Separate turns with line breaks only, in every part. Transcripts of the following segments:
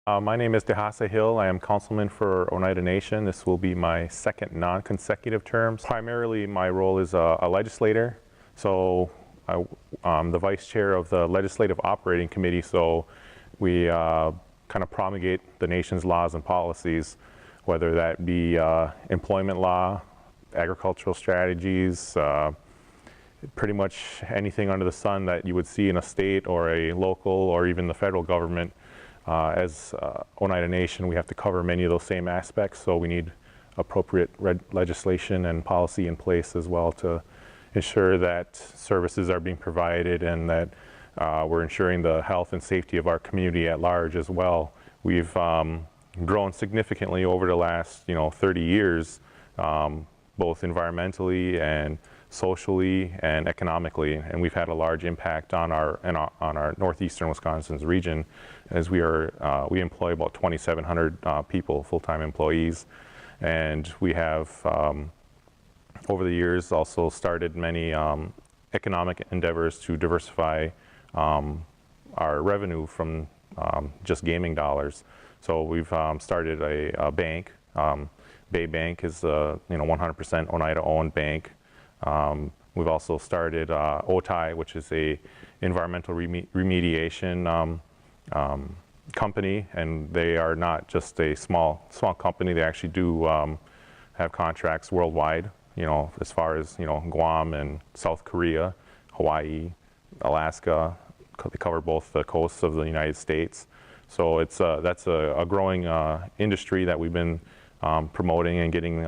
My name is Dehasa Hill. I am councilman for Oneida Nation. This will be my second non-consecutive term. Primarily, my role is a legislator. So I'm the vice chair of the Legislative Operating Committee. So we kind of promulgate the nation's laws and policies, whether that be employment law, agricultural strategies, pretty much anything under the sun that you would see in a state or a local or even the federal government. As Oneida Nation, we have to cover many of those same aspects, so we need appropriate legislation and policy in place as well to ensure that services are being provided and that we're ensuring the health and safety of our community at large as well. We've grown significantly over the last 30 years, both environmentally and socially and economically, and we've had a large impact on our northeastern Wisconsin's region, as we employ about 2,700 people, full-time employees, and we have over the years also started many economic endeavors to diversify our revenue from just gaming dollars. So we've started a bank. Bay Bank is a 100% Oneida-owned bank. We've also started OTI, which is a environmental remediation company, and they are not just a small company. They actually do have contracts worldwide, as far as Guam and South Korea, Hawaii, Alaska. They cover both the coasts of the United States. So that's a growing industry that we've been promoting and getting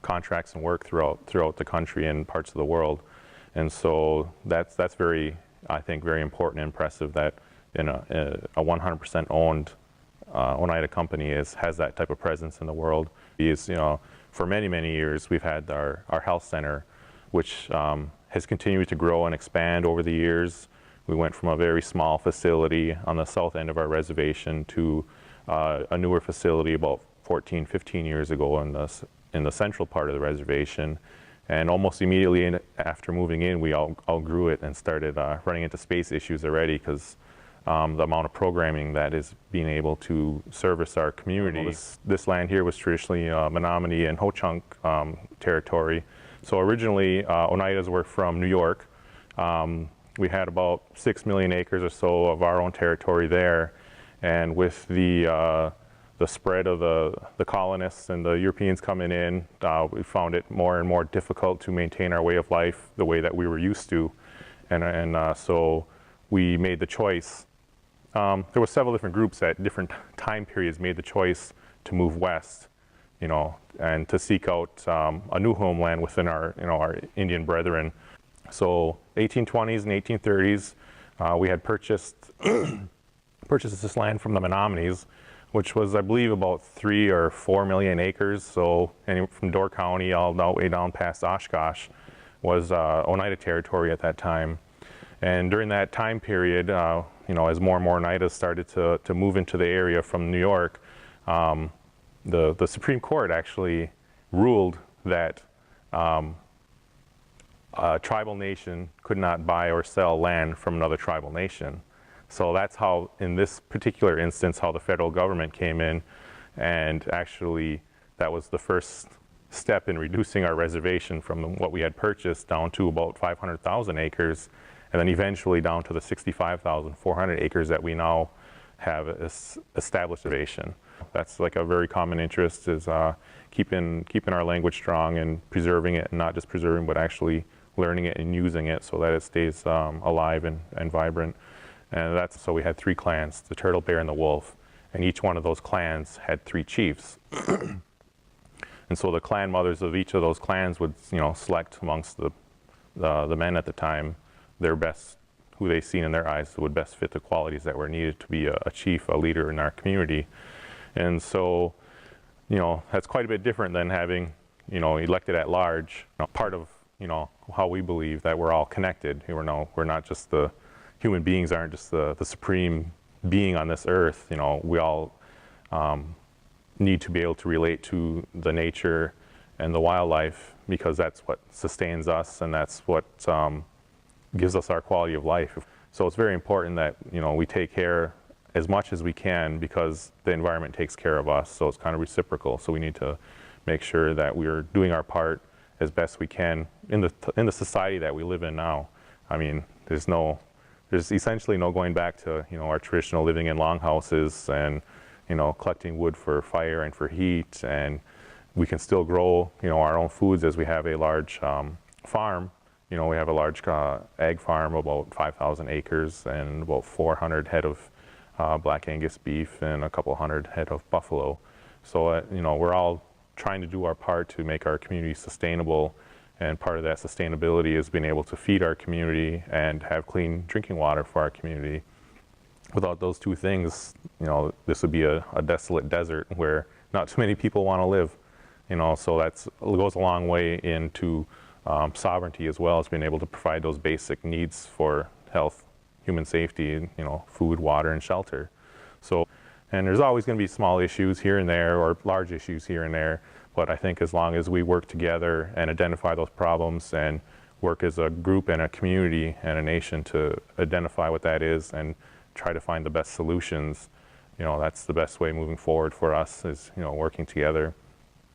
contracts and work throughout the country and parts of the world. And so that's very, I think, very important and impressive that in a 100% owned Oneida company has that type of presence in the world. For many years we've had our health center, which has continued to grow and expand over the years. We went from a very small facility on the south end of our reservation to a newer facility about 15 years ago in the central part of the reservation, and almost immediately after moving in, we outgrew it and started running into space issues already, because the amount of programming that is being able to service our community. This land here was traditionally Menominee and Ho-Chunk territory. So originally, Oneidas were from New York. We had about 6 million acres or so of our own territory there, and with the spread of the colonists and the Europeans coming in, we found it more and more difficult to maintain our way of life the way that we were used to, and so we made the choice. There were several different groups at different time periods made the choice to move west, and to seek out a new homeland within our Indian brethren. So 1820s and 1830s, we had purchased this land from the Menominees, which was, I believe, about 3 or 4 million acres. So from Door County all the way down past Oshkosh was Oneida territory at that time. And during that time period, as more and more Oneidas started to move into the area from New York, the Supreme Court actually ruled that a tribal nation could not buy or sell land from another tribal nation. So that's how, in this particular instance, how the federal government came in, and actually that was the first step in reducing our reservation from what we had purchased down to about 500,000 acres, and then eventually down to the 65,400 acres that we now have established reservation. That's like a very common interest, is keeping our language strong and preserving it, and not just preserving, but actually learning it and using it so that it stays alive and vibrant. And so we had 3 clans, the Turtle, Bear, and the Wolf, and each one of those clans had 3 chiefs. And so the clan mothers of each of those clans would, select amongst the men at the time their best, who they seen in their eyes would best fit the qualities that were needed to be a chief, a leader in our community. And so, that's quite a bit different than having, elected at large. Part of, how we believe that we're all connected. We're not just human beings aren't just the supreme being on this earth. We all need to be able to relate to the nature and the wildlife, because that's what sustains us, and that's what gives us our quality of life. So it's very important that we take care as much as we can because the environment takes care of us. So it's kind of reciprocal. So we need to make sure that we're doing our part as best we can in the society that we live in now. I mean, there's essentially no going back to, you know, our traditional living in longhouses and, you know, collecting wood for fire and for heat. And we can still grow, you know, our own foods as we have a large farm. You know, we have a large ag farm, about 5,000 acres, and about 400 head of black Angus beef and a couple hundred head of buffalo. So, you know, we're all trying to do our part to make our community sustainable. And part of that sustainability is being able to feed our community and have clean drinking water for our community. Without those two things, you know, this would be a desolate desert where not too many people want to live. You know, so it goes a long way into sovereignty as well as being able to provide those basic needs for health, human safety, you know, food, water, and shelter. So, and there's always going to be small issues here and there or large issues here and there. But I think as long as we work together and identify those problems and work as a group and a community and a nation to identify what that is and try to find the best solutions, you know, that's the best way moving forward for us is, you know, working together.